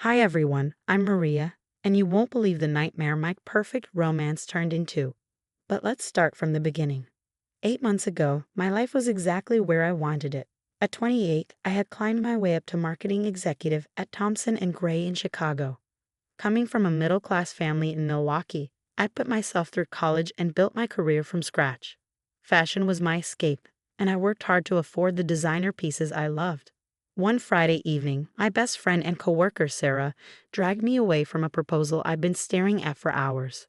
Hi everyone, I'm Maria, and you won't believe the nightmare my perfect romance turned into. But let's start from the beginning. 8 months ago, my life was exactly where I wanted it. At 28, I had climbed my way up to marketing executive at Thompson and Gray in Chicago. Coming from a middle-class family in Milwaukee, I'd put myself through college and built my career from scratch. Fashion was my escape, and I worked hard to afford the designer pieces I loved. One Friday evening, my best friend and coworker Sarah dragged me away from a proposal I'd been staring at for hours.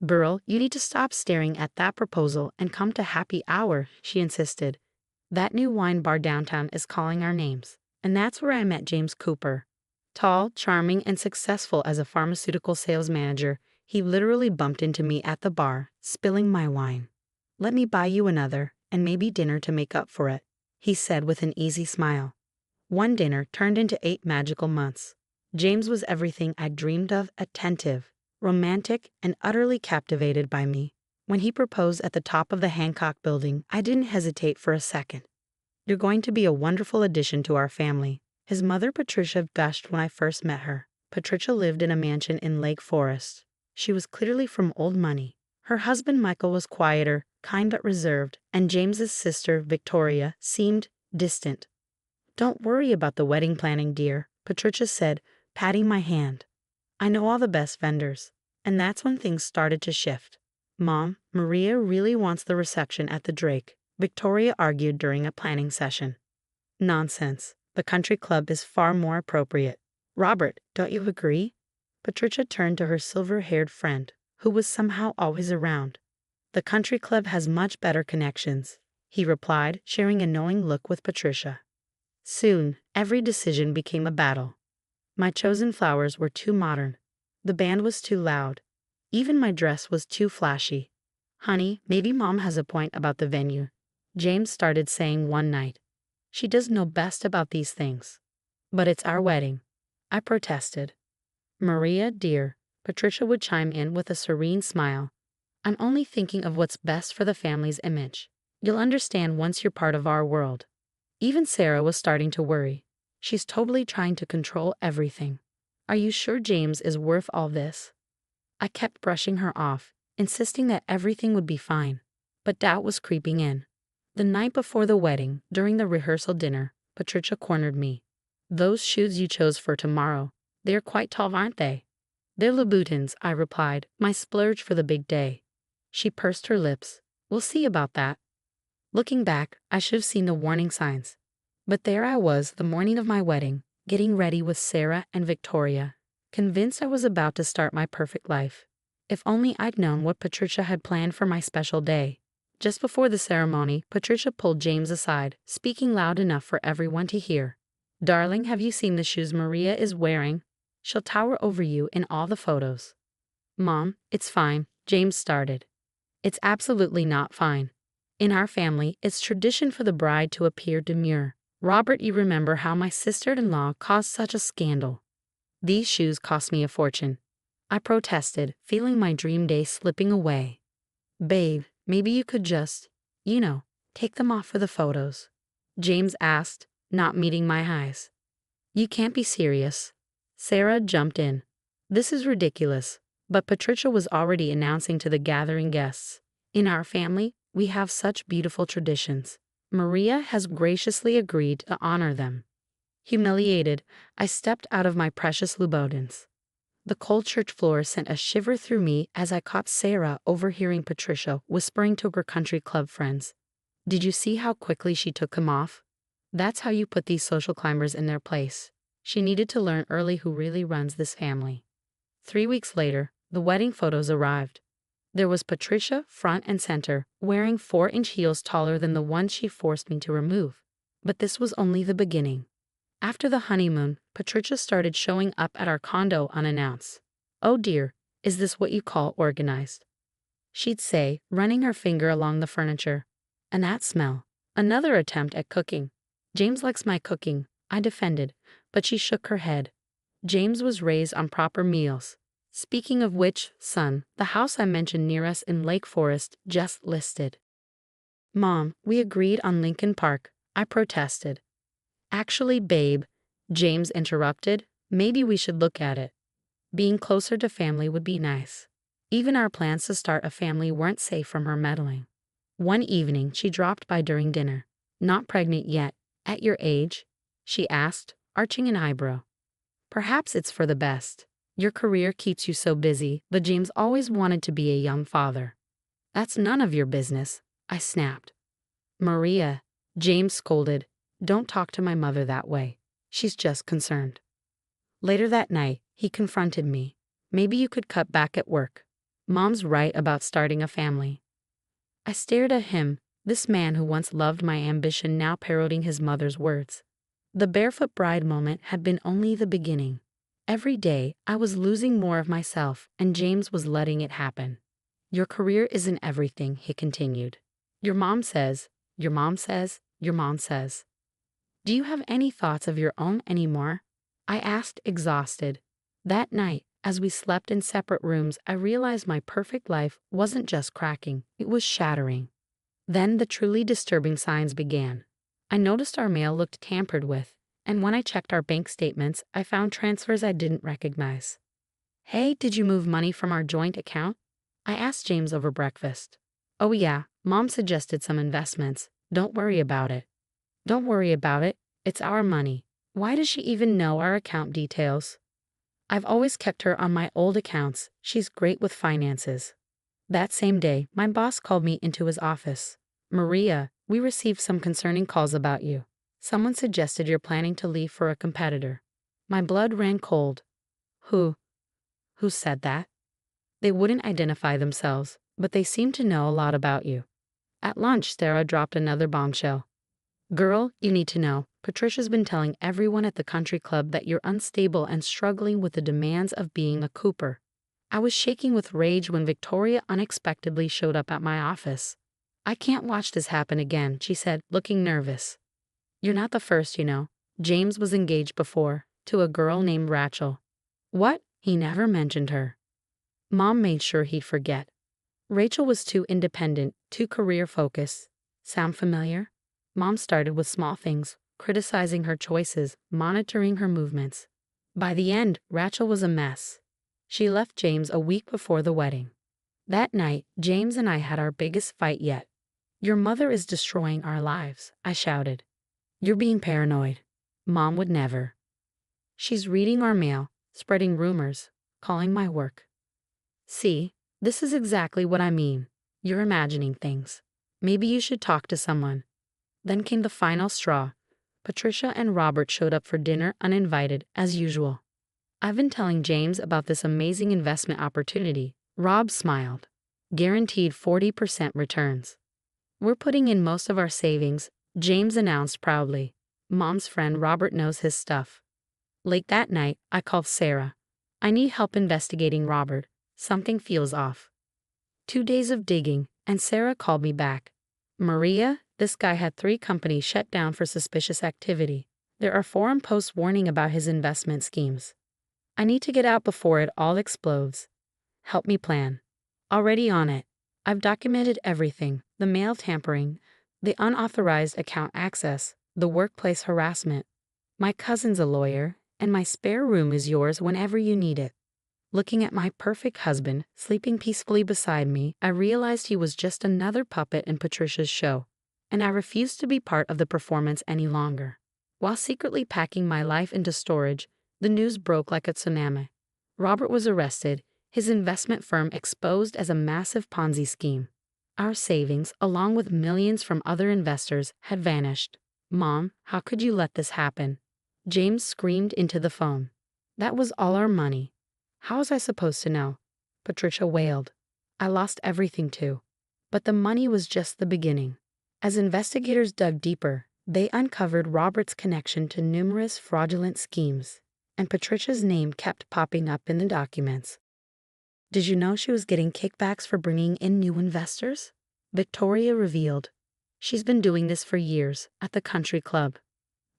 "Burl, you need to stop staring at that proposal and come to happy hour," she insisted. "That new wine bar downtown is calling our names." And that's where I met James Cooper. Tall, charming, and successful as a pharmaceutical sales manager, he literally bumped into me at the bar, spilling my wine. "Let me buy you another, and maybe dinner to make up for it," he said with an easy smile. One dinner turned into 8 magical months. James was everything I dreamed of: attentive, romantic, and utterly captivated by me. When he proposed at the top of the Hancock building, I didn't hesitate for a second. "You're going to be a wonderful addition to our family," his mother Patricia gushed when I first met her. Patricia lived in a mansion in Lake Forest. She was clearly from old money. Her husband Michael was quieter, kind but reserved, and James's sister Victoria seemed distant. "Don't worry about the wedding planning, dear," Patricia said, patting my hand. "I know all the best vendors." And that's when things started to shift. "Mom, Maria really wants the reception at the Drake," Victoria argued during a planning session. "Nonsense. The country club is far more appropriate. Robert, don't you agree?" Patricia turned to her silver-haired friend, who was somehow always around. "The country club has much better connections," he replied, sharing a knowing look with Patricia. Soon, every decision became a battle. My chosen flowers were too modern. The band was too loud. Even my dress was too flashy. "Honey, maybe Mom has a point about the venue," James started saying one night. "She does know best about these things." "But it's our wedding," I protested. "Maria, dear," Patricia would chime in with a serene smile, "I'm only thinking of what's best for the family's image. You'll understand once you're part of our world." Even Sarah was starting to worry. "She's totally trying to control everything. Are you sure James is worth all this?" I kept brushing her off, insisting that everything would be fine. But doubt was creeping in. The night before the wedding, during the rehearsal dinner, Patricia cornered me. "Those shoes you chose for tomorrow, they're quite tall, aren't they?" "They're Louboutins," I replied, "my splurge for the big day." She pursed her lips. "We'll see about that." Looking back, I should have seen the warning signs. But there I was the morning of my wedding, getting ready with Sarah and Victoria, convinced I was about to start my perfect life. If only I'd known what Patricia had planned for my special day. Just before the ceremony, Patricia pulled James aside, speaking loud enough for everyone to hear. "Darling, have you seen the shoes Maria is wearing? She'll tower over you in all the photos." "Mom, it's fine," James started. "It's absolutely not fine. In our family, it's tradition for the bride to appear demure. Robert, you remember how my sister-in-law caused such a scandal." "These shoes cost me a fortune," I protested, feeling my dream day slipping away. "Babe, maybe you could just, take them off for the photos," James asked, not meeting my eyes. "You can't be serious." Sarah jumped in. "This is ridiculous," but Patricia was already announcing to the gathering guests. "In our family, we have such beautiful traditions. Maria has graciously agreed to honor them." Humiliated, I stepped out of my precious Louboutins. The cold church floor sent a shiver through me as I caught Sarah overhearing Patricia whispering to her country club friends. "Did you see how quickly she took them off? That's how you put these social climbers in their place." She needed to learn early who really runs this family. 3 weeks later, the wedding photos arrived. There was Patricia, front and center, wearing 4-inch heels taller than the ones she forced me to remove. But this was only the beginning. After the honeymoon, Patricia started showing up at our condo unannounced. "Oh dear, is this what you call organized?" she'd say, running her finger along the furniture. "And that smell." Another attempt at cooking. "James likes my cooking," I defended, but she shook her head. "James was raised on proper meals. Speaking of which, son, the house I mentioned near us in Lake Forest just listed." "Mom, we agreed on Lincoln Park," I protested. "Actually, babe," James interrupted, Maybe we should look at it. Being closer to family would be nice. Even our plans to start a family weren't safe from her meddling. One evening, she dropped by during dinner. Not pregnant yet. At your age? She asked, arching an eyebrow. Perhaps it's for the best. Your career keeps you so busy, but James always wanted to be a young father. That's none of your business, I snapped. Maria, James scolded, don't talk to my mother that way. She's just concerned. Later that night, he confronted me. Maybe you could cut back at work. Mom's right about starting a family. I stared at him, this man who once loved my ambition now parroting his mother's words. The barefoot bride moment had been only the beginning. Every day, I was losing more of myself, and James was letting it happen. Your career isn't everything, he continued. Your mom says, your mom says, your mom says. Do you have any thoughts of your own anymore? I asked, exhausted. That night, as we slept in separate rooms, I realized my perfect life wasn't just cracking, it was shattering. Then the truly disturbing signs began. I noticed our mail looked tampered with, and when I checked our bank statements, I found transfers I didn't recognize. Hey, did you move money from our joint account? I asked James over breakfast. Oh yeah, Mom suggested some investments. Don't worry about it. Don't worry about it, it's our money. Why does she even know our account details? I've always kept her on my old accounts. She's great with finances. That same day, my boss called me into his office. Maria, we received some concerning calls about you. Someone suggested you're planning to leave for a competitor. My blood ran cold. Who? Who said that? They wouldn't identify themselves, but they seemed to know a lot about you. At lunch, Sarah dropped another bombshell. Girl, you need to know, Patricia's been telling everyone at the country club that you're unstable and struggling with the demands of being a Cooper. I was shaking with rage when Victoria unexpectedly showed up at my office. I can't watch this happen again, she said, looking nervous. You're not the first, you know. James was engaged before, to a girl named Rachel. What? He never mentioned her. Mom made sure he'd forget. Rachel was too independent, too career-focused. Sound familiar? Mom started with small things, criticizing her choices, monitoring her movements. By the end, Rachel was a mess. She left James a week before the wedding. That night, James and I had our biggest fight yet. Your mother is destroying our lives, I shouted. You're being paranoid. Mom would never. She's reading our mail, spreading rumors, calling my work. See, this is exactly what I mean. You're imagining things. Maybe you should talk to someone. Then came the final straw. Patricia and Robert showed up for dinner uninvited, as usual. I've been telling James about this amazing investment opportunity. Rob smiled. Guaranteed 40% returns. We're putting in most of our savings, James announced proudly. Mom's friend Robert knows his stuff. Late that night, I called Sarah. I need help investigating Robert. Something feels off. 2 days of digging, and Sarah called me back. Maria, this guy had 3 companies shut down for suspicious activity. There are forum posts warning about his investment schemes. I need to get out before it all explodes. Help me plan. Already on it. I've documented everything, the mail tampering, the unauthorized account access, the workplace harassment. My cousin's a lawyer, and my spare room is yours whenever you need it. Looking at my perfect husband, sleeping peacefully beside me, I realized he was just another puppet in Patricia's show, and I refused to be part of the performance any longer. While secretly packing my life into storage, the news broke like a tsunami. Robert was arrested, his investment firm exposed as a massive Ponzi scheme. Our savings, along with millions from other investors, had vanished. Mom, how could you let this happen? James screamed into the phone. That was all our money. How was I supposed to know? Patricia wailed. I lost everything too. But the money was just the beginning. As investigators dug deeper, they uncovered Robert's connection to numerous fraudulent schemes, and Patricia's name kept popping up in the documents. Did you know she was getting kickbacks for bringing in new investors? Victoria revealed. She's been doing this for years, at the country club.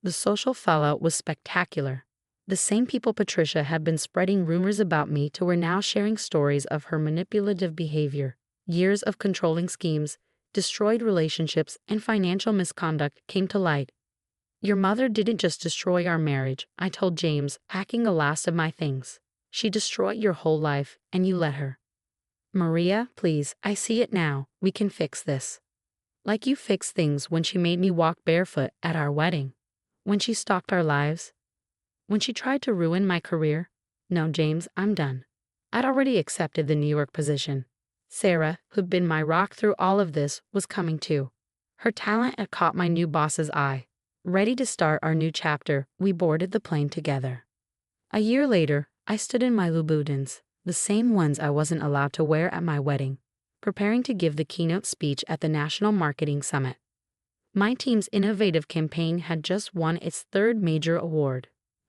The social fallout was spectacular. The same people Patricia had been spreading rumors about me to were now sharing stories of her manipulative behavior. Years of controlling schemes, destroyed relationships, and financial misconduct came to light. Your mother didn't just destroy our marriage, I told James, packing the last of my things. She destroyed your whole life, and you let her. Maria, please, I see it now. We can fix this. Like you fixed things when she made me walk barefoot at our wedding. When she stalked our lives. When she tried to ruin my career. No, James, I'm done. I'd already accepted the New York position. Sarah, who'd been my rock through all of this, was coming too. Her talent had caught my new boss's eye. Ready to start our new chapter, we boarded the plane together. A year later, I stood in my Louboutins, the same ones I wasn't allowed to wear at my wedding, preparing to give the keynote speech at the National Marketing Summit. My team's innovative campaign had just won its third major award.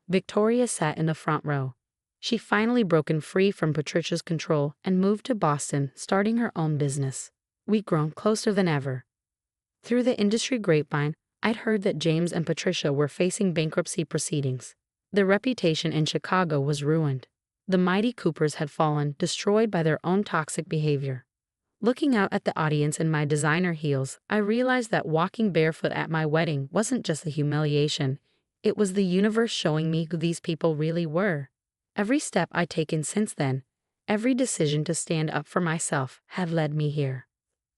Victoria sat in the front row. She'd finally broken free from Patricia's control and moved to Boston, starting her own business. We'd grown closer than ever. Through the industry grapevine, I'd heard that James and Patricia were facing bankruptcy proceedings. Their reputation in Chicago was ruined. The mighty Coopers had fallen, destroyed by their own toxic behavior. Looking out at the audience in my designer heels, I realized that walking barefoot at my wedding wasn't just a humiliation. It was the universe showing me who these people really were. Every step I'd taken since then, every decision to stand up for myself, had led me here.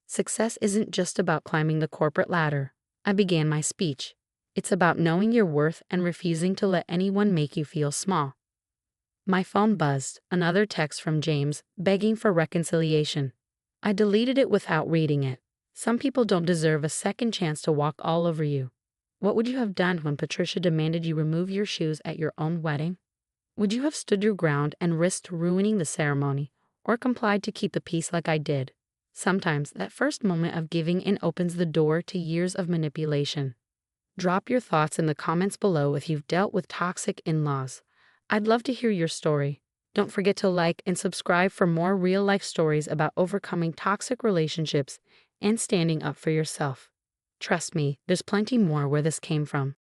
Success isn't just about climbing the corporate ladder. I began my speech. It's about knowing your worth and refusing to let anyone make you feel small. My phone buzzed, another text from James, begging for reconciliation. I deleted it without reading it. Some people don't deserve a second chance to walk all over you. What would you have done when Patricia demanded you remove your shoes at your own wedding? Would you have stood your ground and risked ruining the ceremony, or complied to keep the peace like I did? Sometimes that first moment of giving in opens the door to years of manipulation. Drop your thoughts in the comments below if you've dealt with toxic in-laws. I'd love to hear your story. Don't forget to like and subscribe for more real-life stories about overcoming toxic relationships and standing up for yourself. Trust me, there's plenty more where this came from.